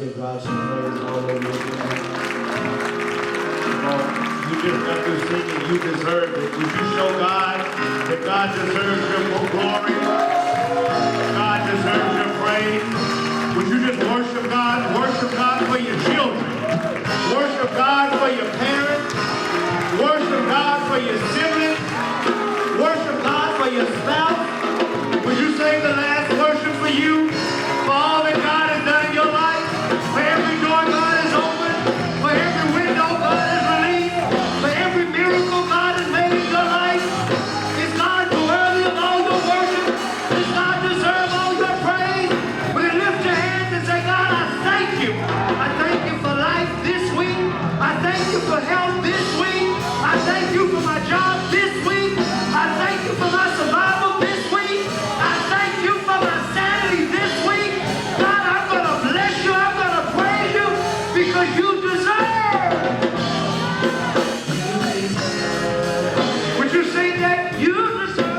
give God some praise all over again. You just got through singing, you deserve it. Would you show God that God deserves your glory? God deserves your praise. Would you just worship God? Worship God for your children. Worship God for your parents. Worship God for your siblings. Worship God for your spouse. Would you sing the last worship for you? For all that God has done in your life? For every door God has opened? For every window God has released? For every miracle God has made in your life? Is God worthy of all your worship? Does God deserve all your praise? Will you lift your hands and say, God, I thank you. I thank you for life this week. I thank you for health this week. I thank you for my job this week. I thank you for my survival this week. I thank you for my sanity this week. God, I'm going to bless you. I'm going to praise you because you deserve. Would you say that? You deserve.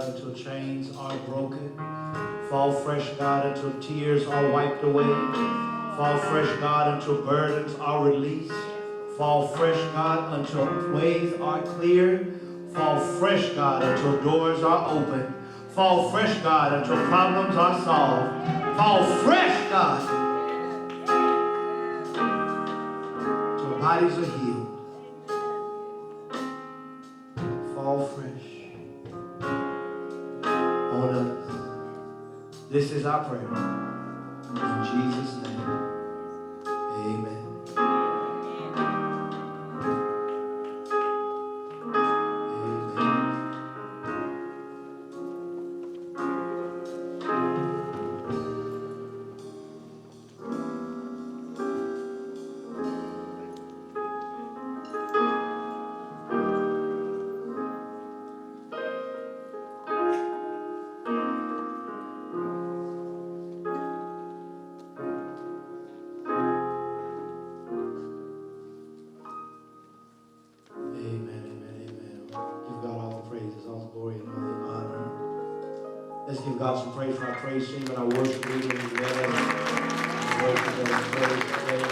Until chains are broken. Fall fresh, God, until tears are wiped away. Fall fresh, God, until burdens are released. Fall fresh, God, until ways are clear. Fall fresh, God, until doors are open. Fall fresh, God, until problems are solved. Fall fresh, God, until bodies are healed. Fall fresh. This is our prayer. In Jesus' name, amen. Let's give God some praise for our praise team and our worship leaders together. Worship and praise today.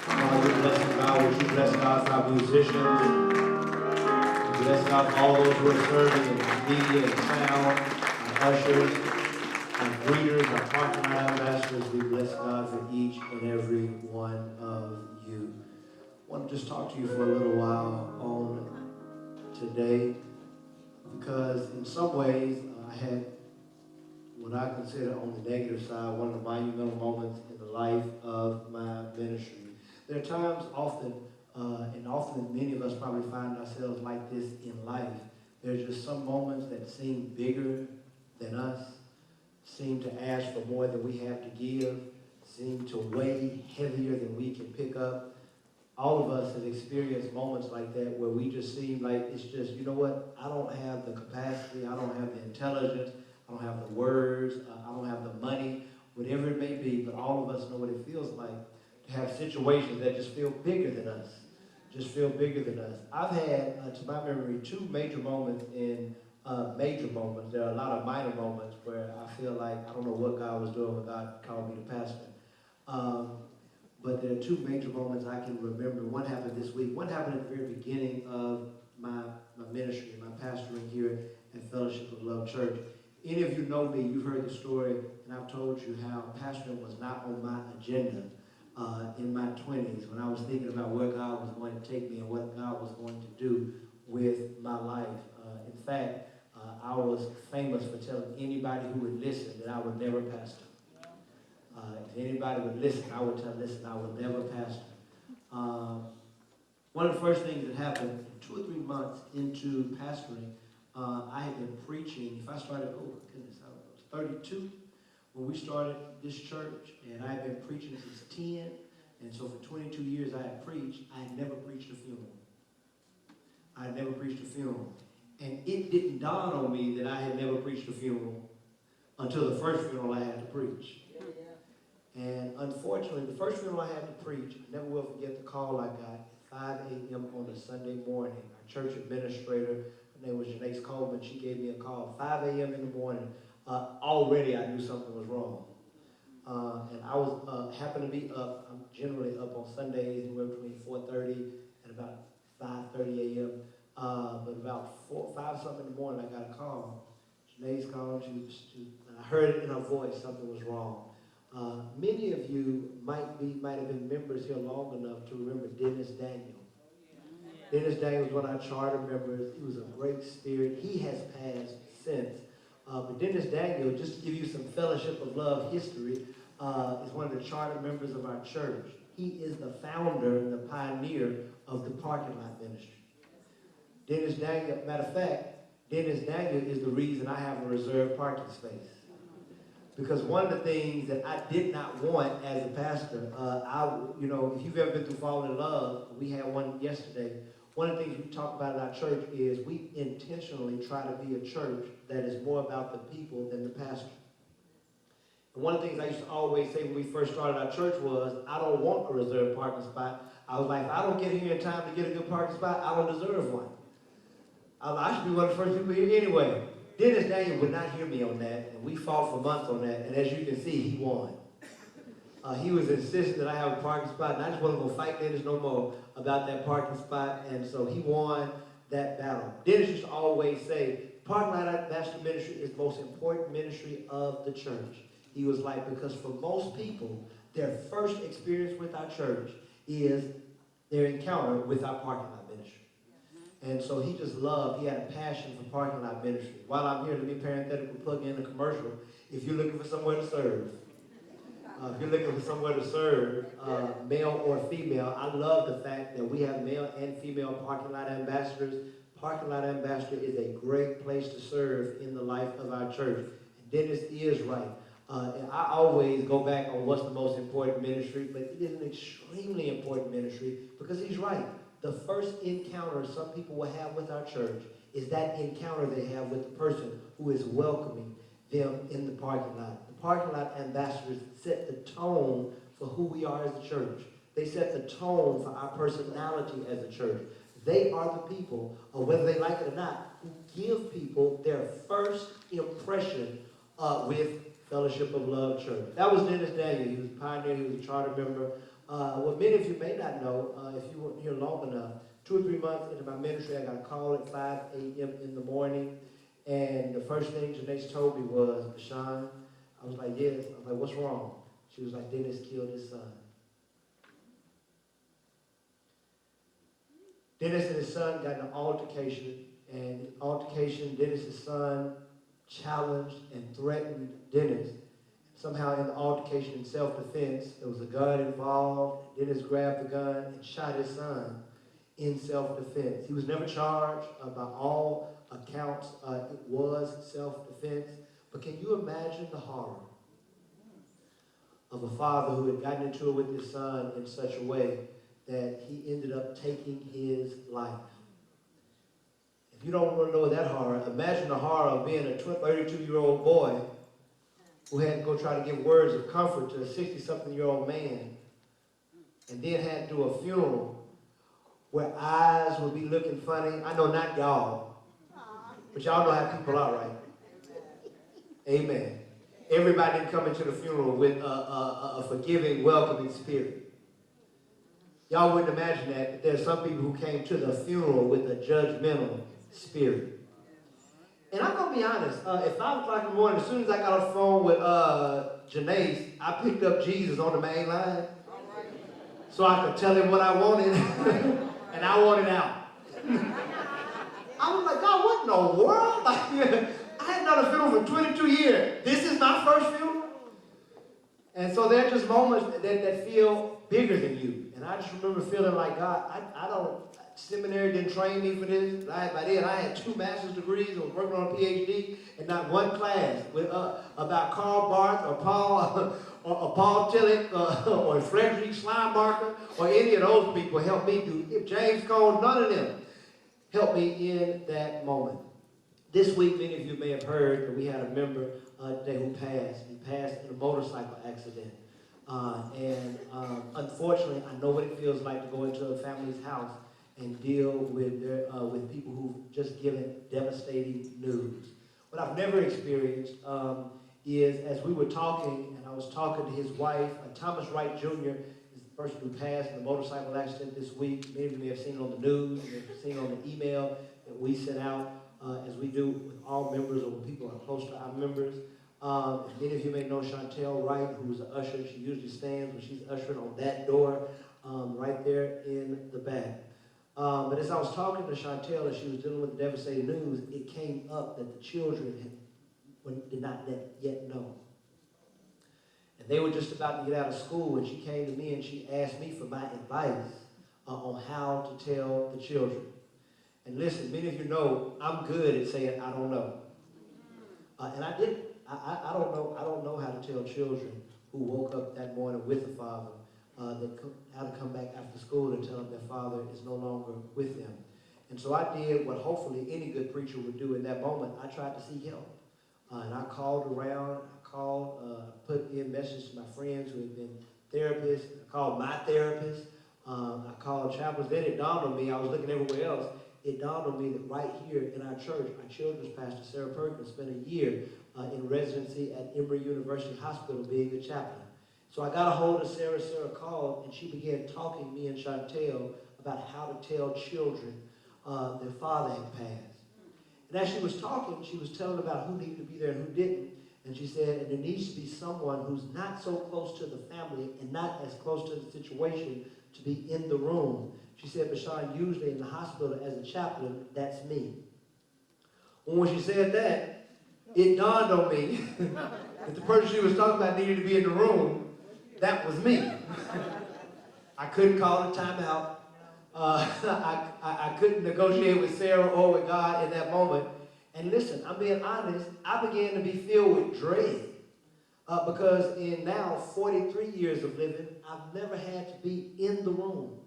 God, we bless God. Would you bless God for our musicians? We bless God for all those who are serving in media and sound, our ushers, our greeters, our parking lot ambassadors. We bless God for each and every one of you. I want to just talk to you for a little while on today because in some ways I had what I consider on the negative side, one of the monumental moments in the life of my ministry. There are times often many of us probably find ourselves like this in life. There's just some moments that seem bigger than us, seem to ask for more than we have to give, seem to weigh heavier than we can pick up. All of us have experienced moments like that where we just seem like it's just, you know what, I don't have the capacity, I don't have the intelligence, I don't have the words, I don't have the money, whatever it may be, but all of us know what it feels like to have situations that just feel bigger than us, just feel bigger than us. I've had, to my memory, two major moments in major moments. There are a lot of minor moments where I feel like I don't know what God was doing when God called me to pastor. But there are two major moments I can remember. One happened this week. One happened at the very beginning of my ministry, my pastoring here at Fellowship of Love Church. Any of you know me, you've heard the story, and I've told you how pastoring was not on my agenda in my 20s when I was thinking about where God was going to take me and what God was going to do with my life. In fact, I was famous for telling anybody who would listen that I would never pastor. If anybody would listen, I would tell, listen, I would never pastor. One of the first things that happened 2 or 3 months into pastoring, I had been preaching. If I started, oh goodness, I was 32 when we started this church, and I had been preaching since 10. And so for 22 years I had preached. I had never preached a funeral. I had never preached a funeral. And it didn't dawn on me that I had never preached a funeral until the first funeral I had to preach. And unfortunately, the first funeral I had to preach, I never will forget the call I got at 5 a.m. on a Sunday morning. Our church administrator, her name was Janaise Coleman, she gave me a call 5 a.m. in the morning. Already I knew something was wrong. And I was happened to be up. I'm generally up on Sundays anywhere between 4:30 and about 5:30 a.m. But about 5 something in the morning, I got a call. Janaise called. And I heard it in her voice. Something was wrong. Many of you might have been members here long enough to remember Dennis Daniel. Dennis Daniel was one of our charter members. He was a great spirit. He has passed since. But Dennis Daniel, just to give you some Fellowship of Love history, is one of the charter members of our church. He is the founder and the pioneer of the parking lot ministry. Dennis Daniel, matter of fact, Dennis Daniel is the reason I have a reserved parking space. Because one of the things that I did not want as a pastor, if you've ever been through Falling in Love, we had one yesterday. One of the things we talk about in our church is we intentionally try to be a church that is more about the people than the pastor. And one of the things I used to always say when we first started our church was, I don't want a reserved parking spot. I was like, if I don't get here in time to get a good parking spot, I don't deserve one. I should be one of the first people here anyway. Dennis Daniel would not hear me on that, and we fought for months on that, and as you can see, he won. He was insistent that I have a parking spot, and I just wasn't going to fight Dennis no more about that parking spot, and so he won that battle. Dennis used to always say, Parking Lot Ambassador Ministry is the most important ministry of the church. He was like, because for most people, their first experience with our church is their encounter with our parking lot ministry. And so he just loved, he had a passion for parking lot ministry. While I'm here, let me parenthetically plug in a commercial. If you're looking for somewhere to serve, male or female, I love the fact that we have male and female parking lot ambassadors. Parking lot ambassador is a great place to serve in the life of our church. And Dennis is right. And I always go back on what's the most important ministry, but it is an extremely important ministry because he's right. The first encounter some people will have with our church is that encounter they have with the person who is welcoming them in the parking lot. The parking lot ambassadors set the tone for who we are as a church. They set the tone for our personality as a church. They are the people, whether they like it or not, who give people their first impression with Fellowship of Love Church. That was Dennis Daniel. He was a pioneer. He was a charter member. What many of you may not know, if you weren't here long enough, 2 or 3 months into my ministry, I got a call at 5 a.m. in the morning, and the first thing Janaise told me was, Sean, I was like, yes. I was like, what's wrong? She was like, Dennis killed his son. Dennis and his son got in an altercation, and Dennis' son challenged and threatened Dennis. Somehow in the altercation in self-defense, there was a gun involved. Dennis grabbed the gun and shot his son in self-defense. He was never charged. By all accounts, it was self-defense. But can you imagine the horror of a father who had gotten into it with his son in such a way that he ended up taking his life? If you don't want to know that horror, imagine the horror of being a 32-year-old boy who had to go try to give words of comfort to a 60-something-year-old man, and then had to do a funeral where eyes would be looking funny. I know not y'all, but y'all know how people are, right? Amen. Everybody didn't come into the funeral with a forgiving, welcoming spirit. Y'all wouldn't imagine that. There's some people who came to the funeral with a judgmental spirit. And I'm going to be honest, at 5 o'clock in the morning, as soon as I got off the phone with Janaise, I picked up Jesus on the main line so I could tell him what I wanted, and I wanted out. I was like, God, what in the world? I had done a funeral for 22 years. This is my first funeral? And so there are just moments that feel bigger than you. And I just remember feeling like, God, I don't, seminary didn't train me for this. By then, I had 2 master's degrees. I was working on a PhD, and not one class with, about Karl Barth or Paul or Paul Tillich or Frederick Schleiermacher or any of those people helped me do. James Cone, none of them helped me in that moment. This week, many of you may have heard that we had a member today who passed. He passed in a motorcycle accident. Unfortunately, I know what it feels like to go into a family's house and deal with people who've just given devastating news. What I've never experienced is, as we were talking, and I was talking to his wife, Thomas Wright Jr. is the person who passed in the motorcycle accident this week. Many of you may have seen it on the news, you may have seen it on the email that we sent out, as we do with all members or when people are close to our members. Many of you may know Chantel Wright, who's an usher. She usually stands when she's ushering on that door right there in the back. But as I was talking to Chantel and she was dealing with the devastating news, it came up that the children did not yet know. And they were just about to get out of school, and she came to me and she asked me for my advice on how to tell the children. And listen, many of you know I'm good at saying I don't know. And I didn't. I don't know how to tell children who woke up that morning with a father how to come back after school and tell them their father is no longer with them. And so I did what hopefully any good preacher would do in that moment. I tried to seek help. And I called around. Put in messages to my friends who had been therapists. I called my therapist. I called chaplains. Then it dawned on me, I was looking everywhere else, it dawned on me that right here in our church, our children's pastor, Sarah Perkins, spent a year in residency at Emory University Hospital being a chaplain. So I got a hold of Sarah. Sarah called, and she began talking to me and Chantel about how to tell children their father had passed. And as she was talking, she was telling about who needed to be there and who didn't. And she said, and there needs to be someone who's not so close to the family and not as close to the situation to be in the room. She said, but Sean, usually in the hospital as a chaplain, that's me. When she said that, it dawned on me that the person she was talking about needed to be in the room. That was me. I couldn't call a timeout. I couldn't negotiate with Sarah or with God in that moment. And listen, I'm being honest, I began to be filled with dread because in now 43 years of living, I've never had to be in the room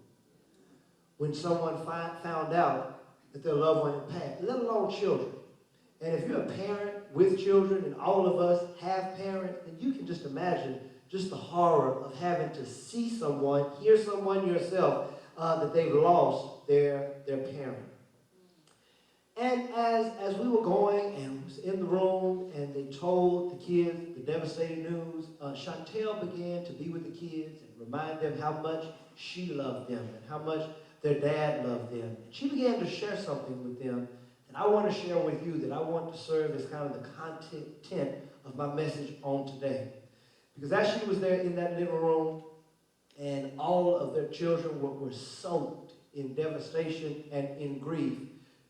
when someone found out that their loved one had passed, let alone children. And if you're a parent with children, and all of us have parents, then you can just imagine just the horror of having to see someone, hear someone yourself, that they've lost their parent. And as we were going and was in the room and they told the kids the devastating news, Chantel began to be with the kids and remind them how much she loved them and how much their dad loved them. And she began to share something with them that I want to share with you, that I want to serve as kind of the content of my message on today. Because as she was there in that living room and all of their children were soaked in devastation and in grief,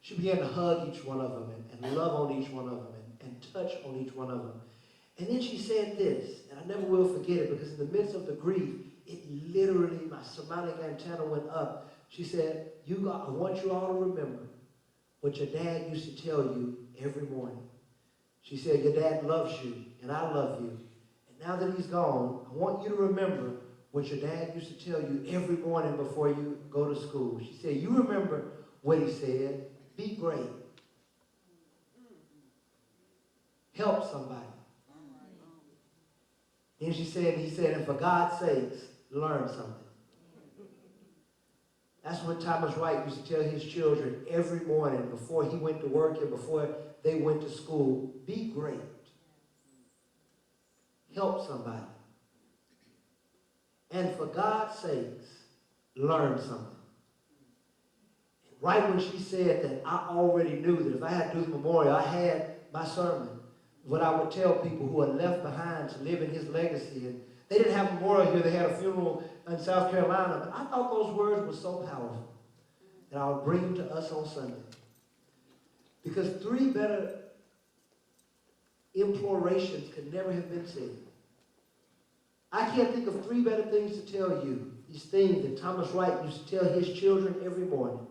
she began to hug each one of them and love on each one of them and touch on each one of them. And then she said this, and I never will forget it, because in the midst of the grief, it literally, my somatic antenna went up. She said, I want you all to remember what your dad used to tell you every morning. She said, your dad loves you, and I love you. And now that he's gone, I want you to remember what your dad used to tell you every morning before you go to school. She said, you remember what he said. Be great. Help somebody. And he said, and for God's sakes, learn something. That's what Thomas Wright used to tell his children every morning before he went to work and before they went to school. Be great. Help somebody. And for God's sakes, learn something. Right when she said that, I already knew that if I had to do the memorial, I had my sermon, what I would tell people who are left behind to live in his legacy. And they didn't have a memorial here. They had a funeral in South Carolina. But I thought those words were so powerful that I would bring them to us on Sunday. Because 3 better implorations could never have been said. I can't think of three better things to tell you. These things that Thomas Wright used to tell his children every morning.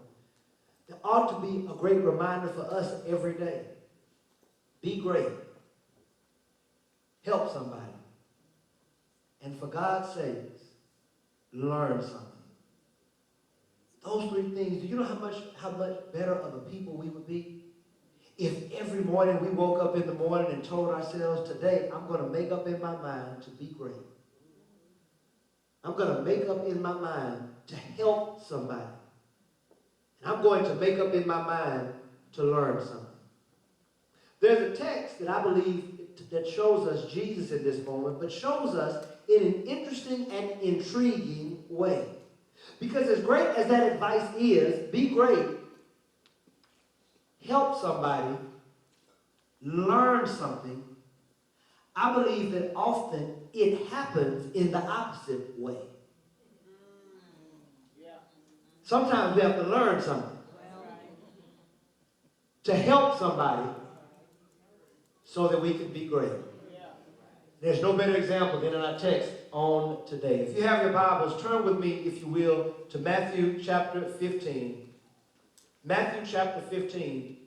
There ought to be a great reminder for us every day. Be great. Help somebody. And for God's sakes, learn something. Those three things, do you know how much better of a people we would be? If every morning we woke up in the morning and told ourselves, today I'm going to make up in my mind to be great. I'm going to make up in my mind to help somebody. And I'm going to make up in my mind to learn something. There's a text that I believe that shows us Jesus in this moment, but shows us in an interesting and intriguing way. Because as great as that advice is, be great, help somebody, learn something, I believe that often it happens in the opposite way. Sometimes we have to learn something to help somebody so that we can be great. There's no better example than in our text on today. If you have your Bibles, turn with me, if you will, to Matthew chapter 15. Matthew chapter 15.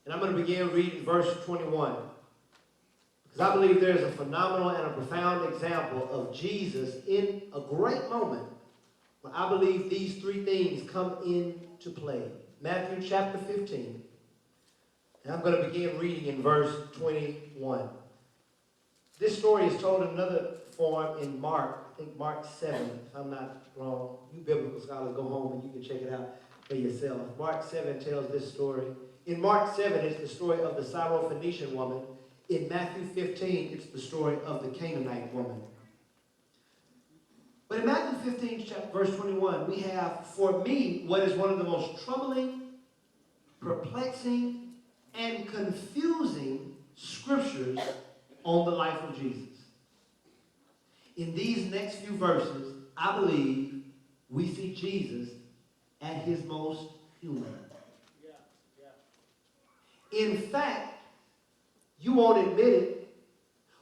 And I'm going to begin reading verse 21. Because I believe there's a phenomenal and a profound example of Jesus in a great moment where I believe these three things come into play. Matthew chapter 15. And I'm going to begin reading in verse 21. This story is told in another form in Mark, I think Mark 7, if I'm not wrong. You biblical scholars, go home and you can check it out for yourself. Mark 7 tells this story. In Mark 7, it's the story of the Syrophoenician woman. In Matthew 15, it's the story of the Canaanite woman. But in Matthew 15, verse 21, we have, for me, what is one of the most troubling, perplexing, and confusing scriptures on the life of Jesus. In these next few verses, I believe we see Jesus at his most human. In fact, you won't admit it,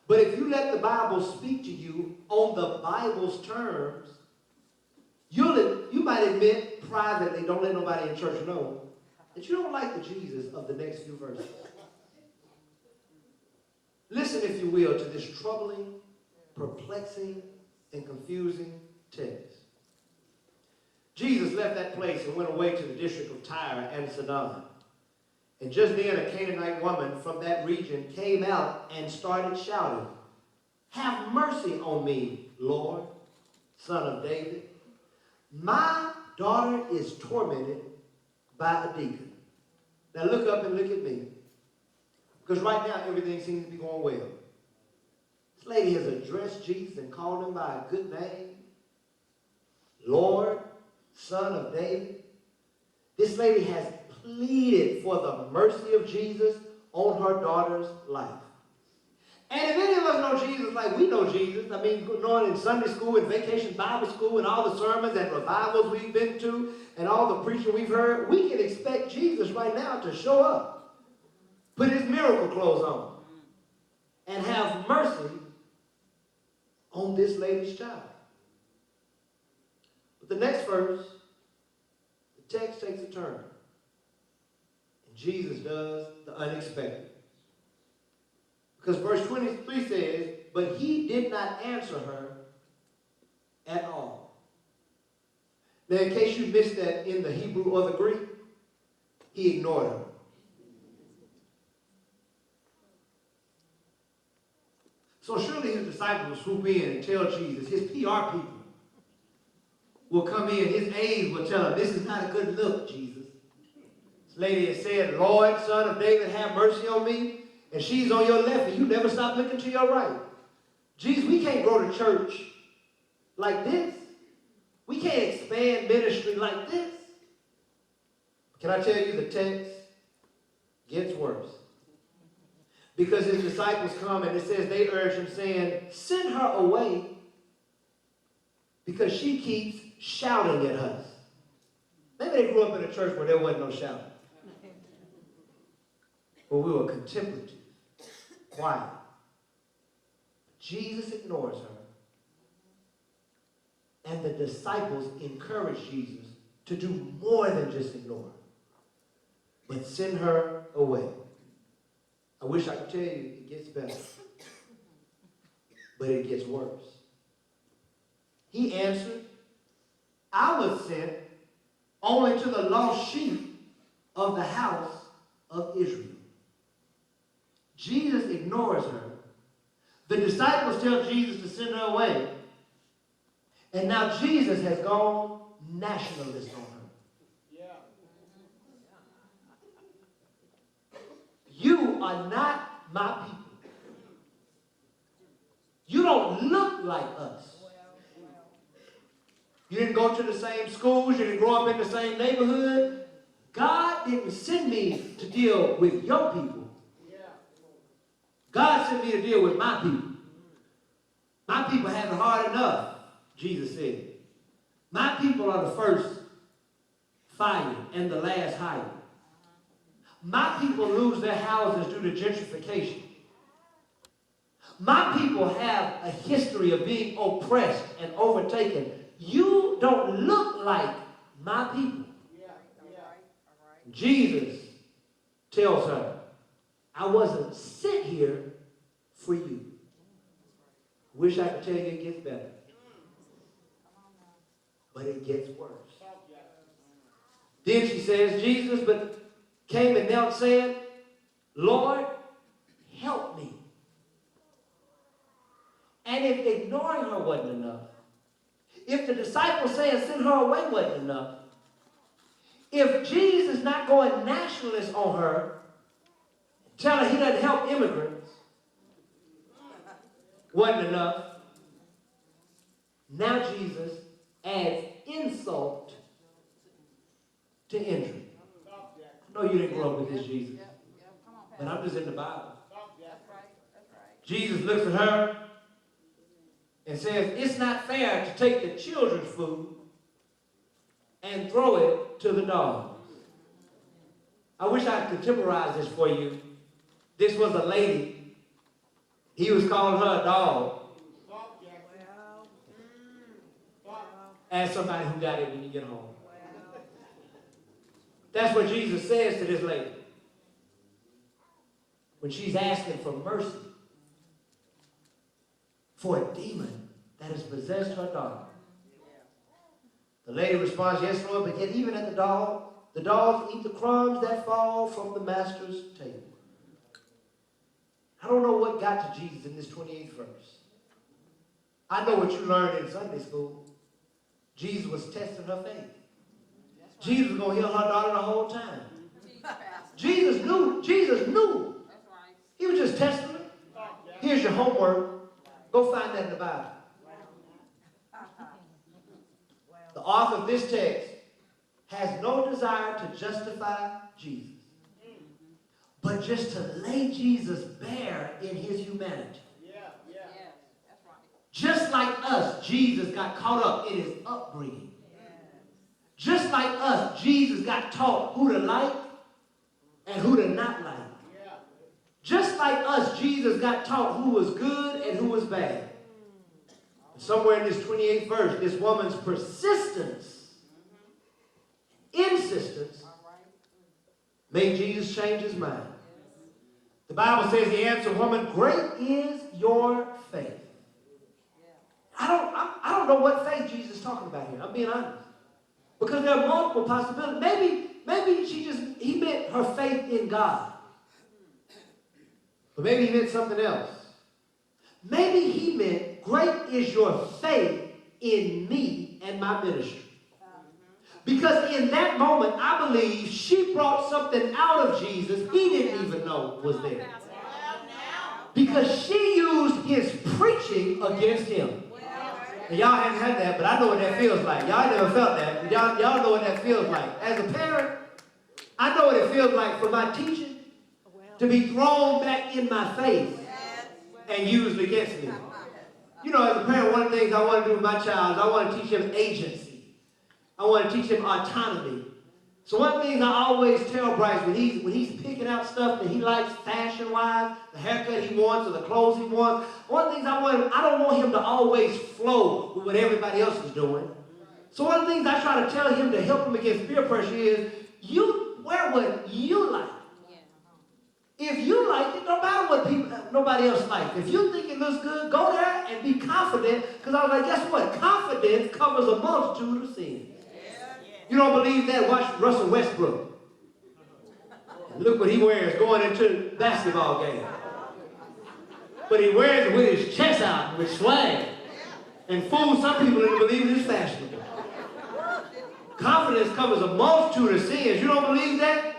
but if you let the Bible speak to you on the Bible's terms, you might admit privately, don't let nobody in church know, that you don't like the Jesus of the next few verses. Listen, if you will, to this troubling, perplexing, and confusing text. Jesus left that place and went away to the district of Tyre and Sidon. And just then a Canaanite woman from that region came out and started shouting, "Have mercy on me, Lord, Son of David. My daughter is tormented by a demon." Now look up and look at me. Because right now everything seems to be going well. This lady has addressed Jesus and called him by a good name. Lord, Son of David. This lady has pleaded for the mercy of Jesus on her daughter's life. And if any of us know Jesus like we know Jesus, I mean, knowing in Sunday school and vacation Bible school and all the sermons and revivals we've been to and all the preaching we've heard, we can expect Jesus right now to show up, put his miracle clothes on, and have mercy on this lady's child. But the next verse, the text takes a turn. And Jesus does the unexpected. Because verse 23 says, but he did not answer her at all. Now, in case you missed that in the Hebrew or the Greek, he ignored her. So surely his disciples will swoop in and tell Jesus, his PR people will come in, his aides will tell him, this is not a good look, Jesus. This lady has said, Lord, Son of David, have mercy on me. And she's on your left and you never stop looking to your right. Jesus, we can't go to church like this. We can't expand ministry like this. Can I tell you, the text gets worse. Because his disciples come and it says they urge him saying, send her away because she keeps shouting at us. Maybe they grew up in a church where there wasn't no shouting. But we were contemplative, quiet. Jesus ignores her. And the disciples encourage Jesus to do more than just ignore her, but send her away. I wish I could tell you it gets better, but it gets worse. He answered, I was sent only to the lost sheep of the house of Israel. Jesus ignores her. The disciples tell Jesus to send her away. And now Jesus has gone nationalist on her. Yeah. You are not my people. You don't look like us. You didn't go to the same schools. You didn't grow up in the same neighborhood. God didn't send me to deal with your people. God sent me to deal with my people. My people have it hard enough, Jesus said. My people are the first fired and the last hired. My people lose their houses due to gentrification. My people have a history of being oppressed and overtaken. You don't look like my people. Jesus tells her, I wasn't sent here for you. Wish I could tell you it gets better. But it gets worse. Then she says, Jesus but came and knelt saying, Lord, help me. And if ignoring her wasn't enough, if the disciples saying send her away wasn't enough, if Jesus not going nationalist on her, tell her he doesn't help immigrants, wasn't enough, now Jesus adds insult to injury. I know you didn't grow up with this, Jesus, but I'm just in the Bible. Jesus looks at her and says, it's not fair to take the children's food and throw it to the dogs. I wish I could contemporize this for you. This was a lady. He was calling her a dog. Ask somebody who got it when you get home. That's what Jesus says to this lady when she's asking for mercy for a demon that has possessed her daughter. The lady responds, yes, Lord, but yet even at the dogs eat the crumbs that fall from the master's table. I don't know what got to Jesus in this 28th verse. I know what you learned in Sunday school. Jesus was testing her faith. Jesus was going to heal her daughter the whole time. Jesus knew. He was just testing her. Here's your homework. Go find that in the Bible. The author of this text has no desire to justify Jesus, but just to lay Jesus bare in his humanity. Just like us, Jesus got caught up in his upbringing. Just like us, Jesus got taught who to like and who to not like. Just like us, Jesus got taught who was good and who was bad. Somewhere in this 28th verse, this woman's persistence, insistence, made Jesus change his mind. The Bible says he answered, woman, great is your faith. I don't know what faith Jesus is talking about here. I'm being honest. Because there are multiple possibilities. Maybe he meant her faith in God. But maybe he meant something else. Maybe he meant, great is your faith in me and my ministry. Because in that moment, I believe she brought something out of Jesus he didn't even know was there. Because she used his preaching against him. And y'all haven't had that, but I know what that feels like. Y'all never felt that. Y'all know what that feels like. As a parent, I know what it feels like for my teaching to be thrown back in my face and used against me. You know, as a parent, one of the things I want to do with my child is I want to teach him agency. I want to teach him autonomy. So one of the things I always tell Bryce when he's picking out stuff that he likes fashion-wise, the haircut he wants or the clothes he wants, one of the things I don't want him to always flow with what everybody else is doing. So one of the things I try to tell him to help him against peer pressure is, you wear what you like. If you like it, no matter what nobody else likes. If you think it looks good, go there and be confident. Because I was like, guess what? Confidence covers a multitude of sins. You don't believe that? Watch Russell Westbrook. Look what he wears going into the basketball game. But he wears it with his chest out, with swag. And fools some people into believing it's fashionable. Confidence covers a multitude of sins. You don't believe that?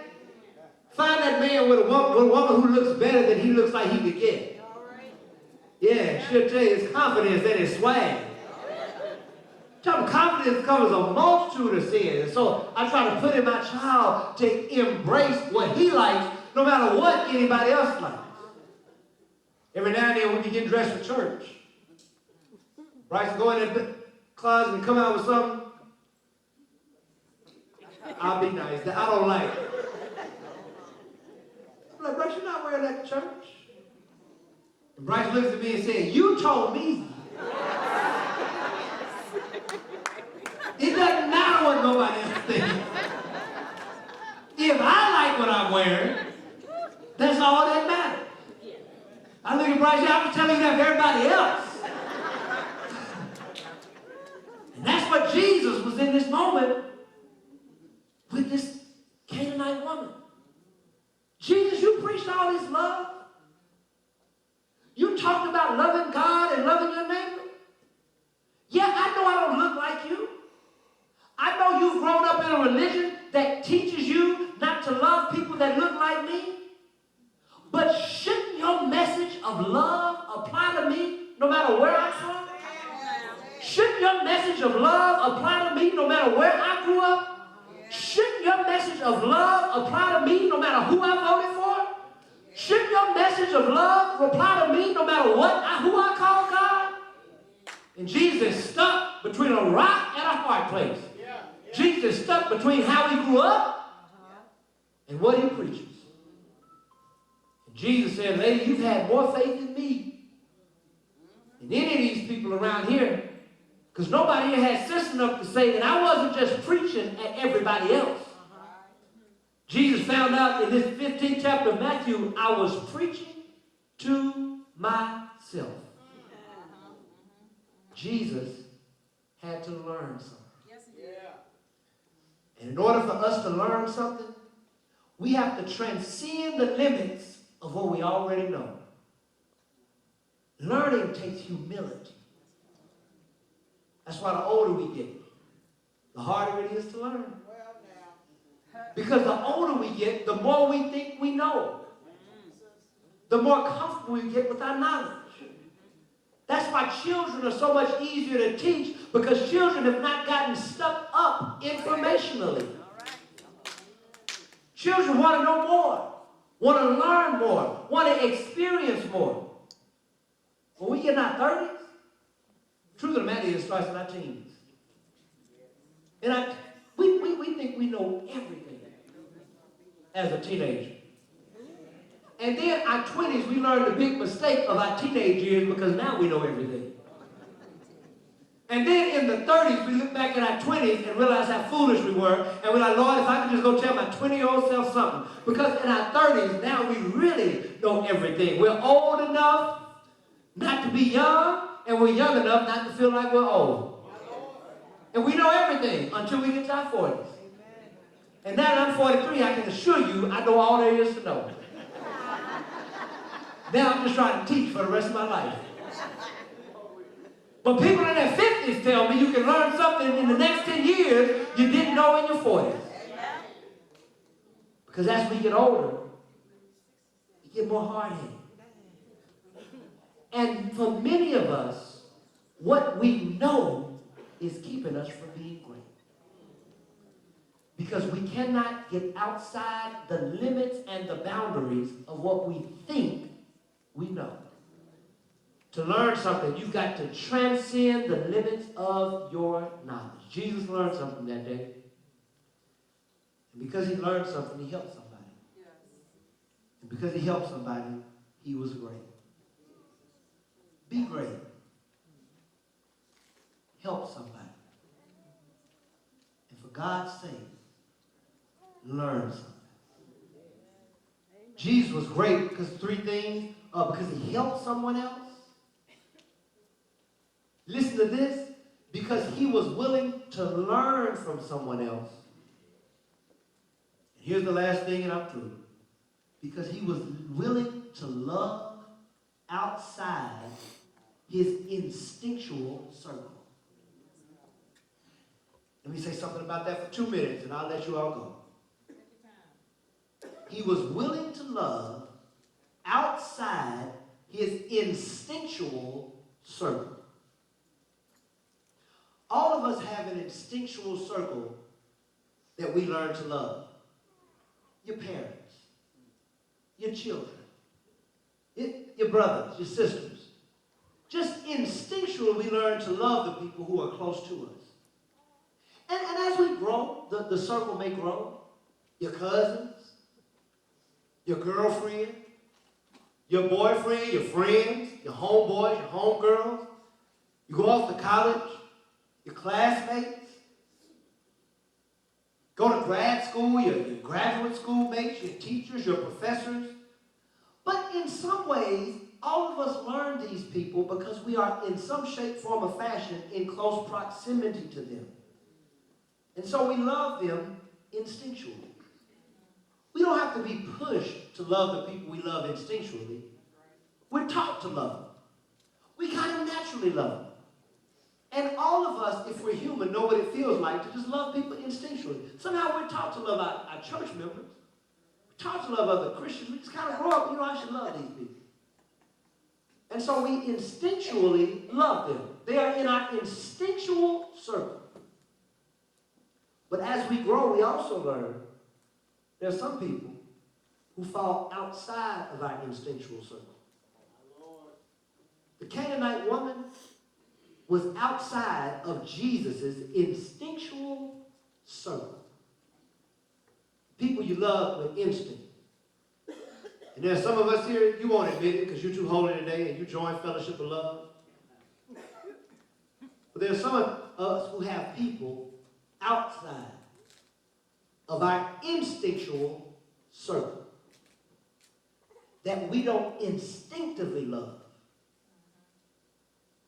Find that man with a woman who looks better than he looks like he could get. Yeah, she'll tell you his confidence and his swag. Confidence covers a multitude of sins. And so I try to put in my child to embrace what he likes, no matter what anybody else likes. Every now and then we can get dressed for church. Bryce will go in the closet and come out with something. I'll be nice. I don't like it. I'm like, Bryce, you're not wearing that to church. And Bryce looks at me and says, you told me. It doesn't matter what nobody else thinks. If I like what I'm wearing, that's all that matters. I look at Bryce, I'm just telling you that for everybody else. And that's what Jesus was in this moment with this Canaanite woman. Jesus, you preached all this love. You talked about loving God and loving your neighbor. Yeah, I know I don't look like you. I know you've grown up in a religion that teaches you not to love people that look like me. But shouldn't your message of love apply to me no matter where I'm from? Shouldn't your message of love apply to me no matter where I grew up? Shouldn't your message of love apply to me no matter who I voted for? Shouldn't your message of love apply to me no matter who I call God? And Jesus stuck between a rock and a hard place. Jesus stuck between how he grew up and what he preaches. And Jesus said, lady, you've had more faith in me than any of these people around here, because nobody here had sense enough to say that I wasn't just preaching at everybody else. Jesus found out in this 15th chapter of Matthew, I was preaching to myself. Jesus had to learn something. And in order for us to learn something, we have to transcend the limits of what we already know. Learning takes humility. That's why the older we get, the harder it is to learn. Because the older we get, the more we think we know. The more comfortable we get with our knowledge. That's why children are so much easier to teach, because children have not gotten stuck up informationally. Children want to know more, want to learn more, want to experience more. When we get in our 30s, truth of the matter is, it starts in our teens. And we think we know everything as a teenager. And then our 20s, we learn the big mistake of our teenage years, because now we know everything. And then in the 30s, we look back at our 20s and realize how foolish we were. And we're like, Lord, if I could just go tell my 20-year-old self something. Because in our 30s, now we really know everything. We're old enough not to be young, and we're young enough not to feel like we're old. And we know everything until we get to our 40s. And now that I'm 43, I can assure you I know all there is to know. Now I'm just trying to teach for the rest of my life. But people in their 50s tell me you can learn something in the next 10 years you didn't know in your 40s. Because as we get older, we get more hard-headed. And for many of us, what we know is keeping us from being great. Because we cannot get outside the limits and the boundaries of what we think we know. To learn something, you've got to transcend the limits of your knowledge. Jesus learned something that day. And because he learned something, he helped somebody. Yes. And because he helped somebody, he was great. Be great. Help somebody. And for God's sake, learn something. Jesus was great because three things. Because he helped someone else. Listen to this. Because he was willing to learn from someone else. And here's the last thing, and I'm through. Because he was willing to love outside his instinctual circle. Let me say something about that for 2 minutes, and I'll let you all go. He was willing to love outside his instinctual circle. All of us have an instinctual circle that we learn to love. Your parents, your children, your brothers, your sisters. Just instinctually we learn to love the people who are close to us. And as we grow, the circle may grow. Your cousins, your girlfriend, your boyfriend, your friends, your homeboys, your homegirls. You go off to college, your classmates. Go to grad school, your graduate school mates, your teachers, your professors. But in some ways, all of us learn these people because we are in some shape, form, or fashion in close proximity to them. And so we love them instinctually. We don't have to be pushed to love the people we love instinctually. We're taught to love them. We kind of naturally love them. And all of us, if we're human, know what it feels like to just love people instinctually. Somehow we're taught to love our church members. We're taught to love other Christians. We just kind of grow up, I should love these people. And so we instinctually love them. They are in our instinctual circle. But as we grow, we also learn there are some people who fall outside of our instinctual circle. The Canaanite woman was outside of Jesus' instinctual circle. People you love with instinct. And there are some of us here, you won't admit it because you're too holy today and you join Fellowship of Love. But there are some of us who have people outside of our instinctual circle that we don't instinctively love.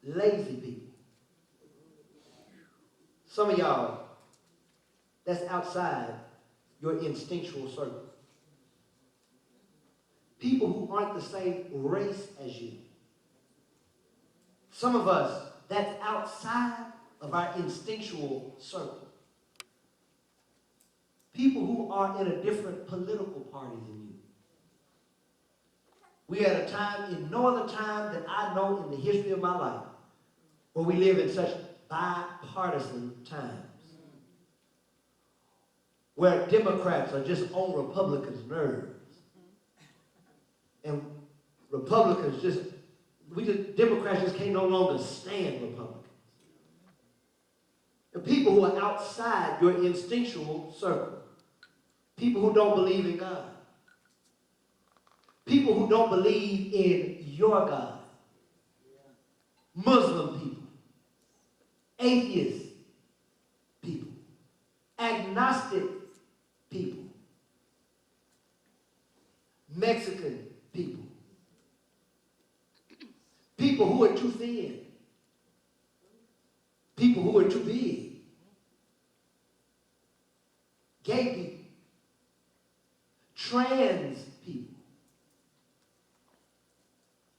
Lazy people. Some of y'all, that's outside your instinctual circle. People who aren't the same race as you. Some of us, that's outside of our instinctual circle. People who are in a different political party than you. We had a time, in no other time that I know in the history of my life, where we live in such bipartisan times. Where Democrats are just on Republicans' nerves. And Republicans Democrats just can't no longer stand Republicans. The people who are outside your instinctual circle. People who don't believe in God. People who don't believe in your God. Muslim people. Atheist people. Agnostic people. Mexican people. People who are too thin. People who are too big. Gay people. Trans people.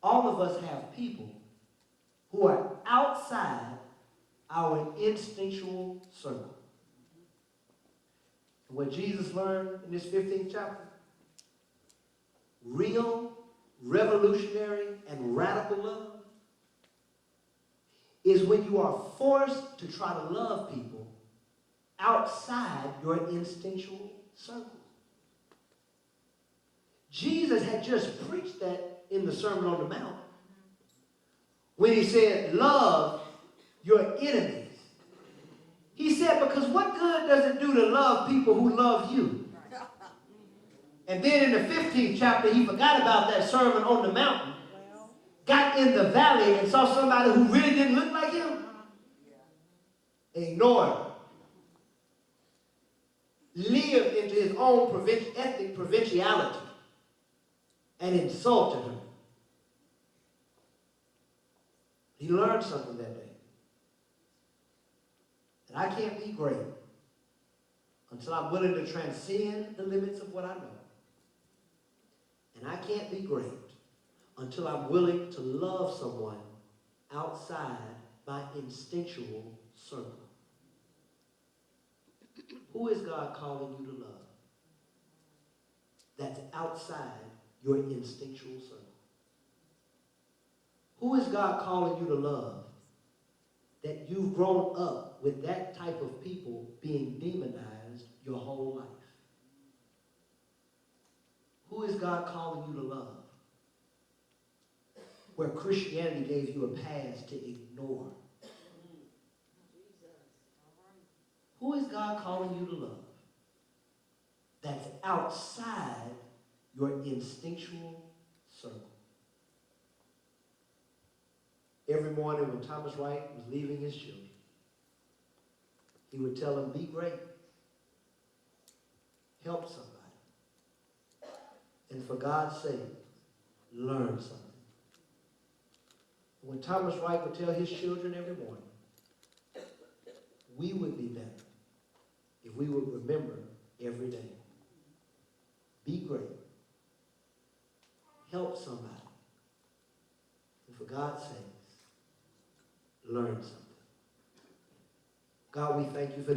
All of us have people who are outside our instinctual circle. And what Jesus learned in this 15th chapter, real, revolutionary, and radical love is when you are forced to try to love people outside your instinctual circle. Jesus had just preached that in the Sermon on the Mount when he said, love your enemies. He said, because because what good does it do to love people who love you? And then in the 15th chapter, he forgot about that Sermon on the Mountain, got in the valley and saw somebody who really didn't look like him, and ignored him. Lived into his own ethnic provinciality and insulted her. He learned something that day. That I can't be great until I'm willing to transcend the limits of what I know. And I can't be great until I'm willing to love someone outside my instinctual circle. Who is God calling you to love that's outside your instinctual circle? Who is God calling you to love that you've grown up with that type of people being demonized your whole life? Who is God calling you to love where Christianity gave you a pass to ignore? Who is God calling you to love that's outside your instinctual circle? Every morning when Thomas Wright was leaving his children, he would tell them, be great. Help somebody. And for God's sake, learn something. When Thomas Wright would tell his children every morning, we would be better if we would remember every day. Be great. Help somebody. And for God's sake, learn something. God, we thank you for